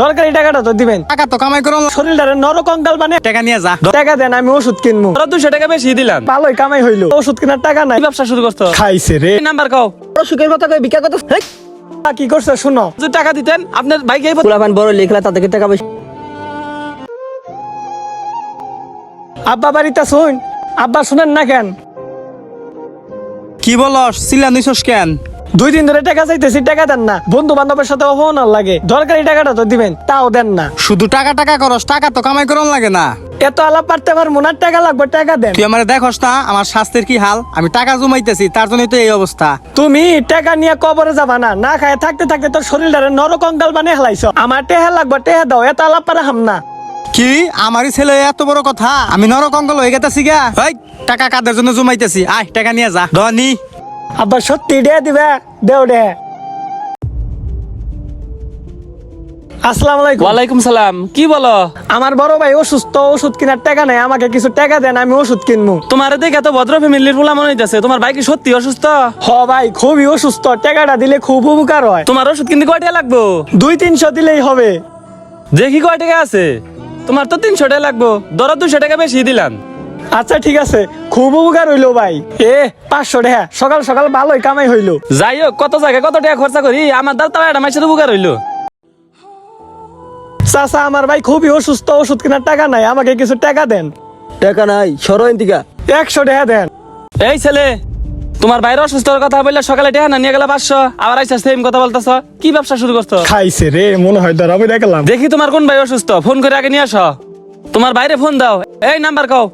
সরকারি টাকাটা তো দিবেন। টাকা তো কামাই করো, শরীরটারে নরকঙ্কাল মানে টাকা নিয়ে যা। টাকা দেন, আমি ওষুধ কিনবো। 200 টাকা বেশি দিলাম। ভালোই কামাই হইলো, ওষুধ কেনার টাকা নাই। কি ব্যবসা শুরু করছো? খাইছে রে। নাম্বার কও। সুখের কথা কই ভিক্ষা করতে কি করছে শুনো। যদি টাকা দিতেন আপনার ভাইকে পোলাপান বড় লিখলা তাদেরকে টাকা পয়সা। আব্বা বাড়িতে শুন। আব্বা শুনেন না কেন? কি বলস চিল্লা নিছস কেন? 2 দিন ধরে টাকা চাইতেছি, টাকা দেন না। বন্ধু বান্ধবের সাথে অপমান লাগে, দরকারি টাকাটা তো দিবেন, তাও দেন না। শুধু টাকা টাকা করস, টাকা তো কামাই করন লাগে না। এত আলাপ পারতে পারবো না, টাকা লাগবে, টাকা দেন। তুই আমারে দেখস না আমার স্বাস্থ্যের কি হাল? আমি টাকা জমাইতেছি, তার জন্যই তো এই অবস্থা। তুমি টাকা নিয়ে কবরে যাবা না, না খায় থাকতে থাকতে তোর শরীরটারে নরকঙ্কাল বানিয়ে হেলাইছো। আমার টেহা লাগবে, টেহা দাও। এত আলাপ পারে হাম না। কি আমারই ছেলে এত বড় কথা? আমি নরকঙ্কাল হয়ে গেতেছি গা। এই টাকা কাদের জন্য জমাইতেছি, আয় টাকা নিয়ে যা। ধনী আব্বা সত্যি ডে দিবে, দেও ডে। আসসালামু আলাইকুম। ওয়ালাইকুম সালাম। কি বলো? আমার বড় ভাই অসুস্থ, ওষুধ কেনার টাকা নাই, আমাকে কিছু টাকা দেন, আমি ওষুধ কিনবো। তোমার দেখে এত ভদ্র ফ্যামিলির পোলা মনে হইতেছে। তোমার ভাই কি সত্যি অসুস্থ? হ ভাই, খুবই অসুস্থ, টাকাটা দিলে খুব উপকার হয়। তোমার ওষুধ কিনতে কয় টাকা লাগবো? 200-300 দিলেই হবে। দেখি কয় টাকা আছে। তোমার তো 300 টাকা লাগবো, ধরো 200 টাকা বেশি দিলাম। আচ্ছা ঠিক আছে, খুব উপকার হইলো ভাই। 500 টাকা, সকাল সকাল ভালোই কামাই হইলো। যাই হোক, কত জায়গায় কত টাকা খরচা করি, আমার দ্বারা তাও একটা মাসের উপকার হইলো। চাচা, আমার ভাই খুবই অসুস্থ, ওষুধ কেনার টাকা নাই, আমাকে কিছু টাকা দেন। টাকা নাই সরো এদিকে। 100 টাকা দেন। এই ছেলে, তোমার বাইরে অসুস্থর কথা বললে সকালে টাকা না নিয়ে গেলে 500, আবার আইসা সেম কথা বলতেছ। কি ব্যবসা শুরু করছো? খাইছে রে, মনে হয় ধরা আমি দেখলাম। দেখি তোমার কোন ভাই অসুস্থ, ফোন করে আগে নিয়ে আসো। তোমার বাইরে ফোন দাও। এই নাম্বার কও।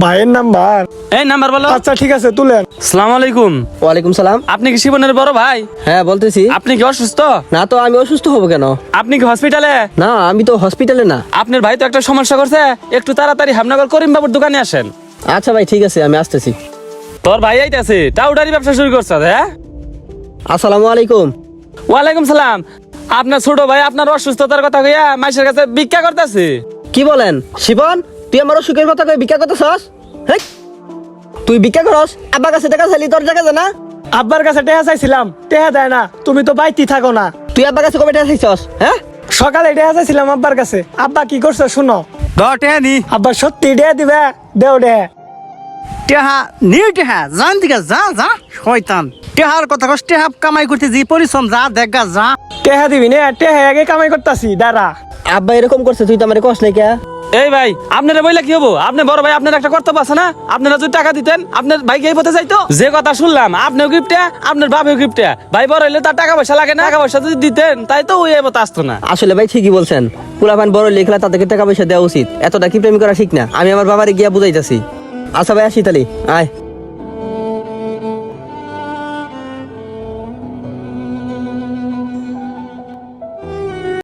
ভাইয়ের নাম্বার? এই নাম্বার বলো। আচ্ছা ঠিক আছে, তুলেন। আসসালামু আলাইকুম। ওয়ালাইকুম সালাম। আপনি কি শিবনের বড় ভাই? হ্যাঁ বলতেছি। আপনি কি অসুস্থ? না তো, আমি অসুস্থ হব কেন? আপনি কি হসপিটালে? না, আমি তো হসপিটালে না। আপনার ভাই তো একটা সমস্যা করছে, একটু তাড়াতাড়ি হামনগর করিম বাবুর দোকানে আসেন। আচ্ছা ভাই ঠিক আছে, আমি আসতেছি। তোর ভাই আইতাছে, টাউডারি ব্যবসা শুরু করছে। হ্যাঁ, আসসালামু আলাইকুম। ওয়ালাইকুম সালাম। আপনার ছোট ভাই আপনার অসুস্থতার কথা কইয়া মাইশের কাছে ভিক্ষা করতেছে। কি বলেন শিবন? তুই আমার সুখের কথা কই ভিক্ষা করতেছস? হেই, তুই ভিক্ষা করস? আব্বার কাছে টাকা চাইলি, তোর টাকা দে না? আব্বার কাছে টাকা চাইছিলাম, টাকা দেয় না। তুমি তো বাইতি থাকো না। তুই আব্বার কাছে কবে টাকা চাইছস? হ্যাঁ, সকালে টাকা চাইছিলাম আব্বার কাছে। আব্বা কি করছে শুনো। ধর টেহা নি। আব্বা সত্যি টাকা দিবে, দেও ডে। টেহা নি, টেহা জান দিকে যা যা শয়তান। টেহার কথা কস, টেহা কামাই করতে যে পরিশ্রম, যা দেখা যা। টাকা দিবি না? টাকা আগে কামাই করতাছি, দাঁড়া। আব্বা এরকম করছে, তুই তো আমারে কস নাই কে? এই ভাই, আপনারা বইলে কি হবো? আপনি বড় ভাই, আপনার একটা কর্তব্য আছে না? আপনারা যদি টাকা দিতেন আপনার ভাইকে এই পথে যাইতো। যে কথা শুনলাম, আপনিও গিফটে, আপনার বাপেও গিফটে। ভাই বড় হইলে তার টাকা পয়সা লাগে না। টাকা পয়সা যদি দিতেন তাই তো ওই এই পথে আসতো না। আসলে ভাই ঠিকই বলছেন, পোলাপান বড় লিখলা তাদেরকে টাকা পয়সা দেওয়া উচিত। এতটা কি প্রেম করা ঠিক না। আমি আমার বাবারে গিয়া বুঝাইতাছি। আচ্ছা ভাই, আসি তালি, আয়।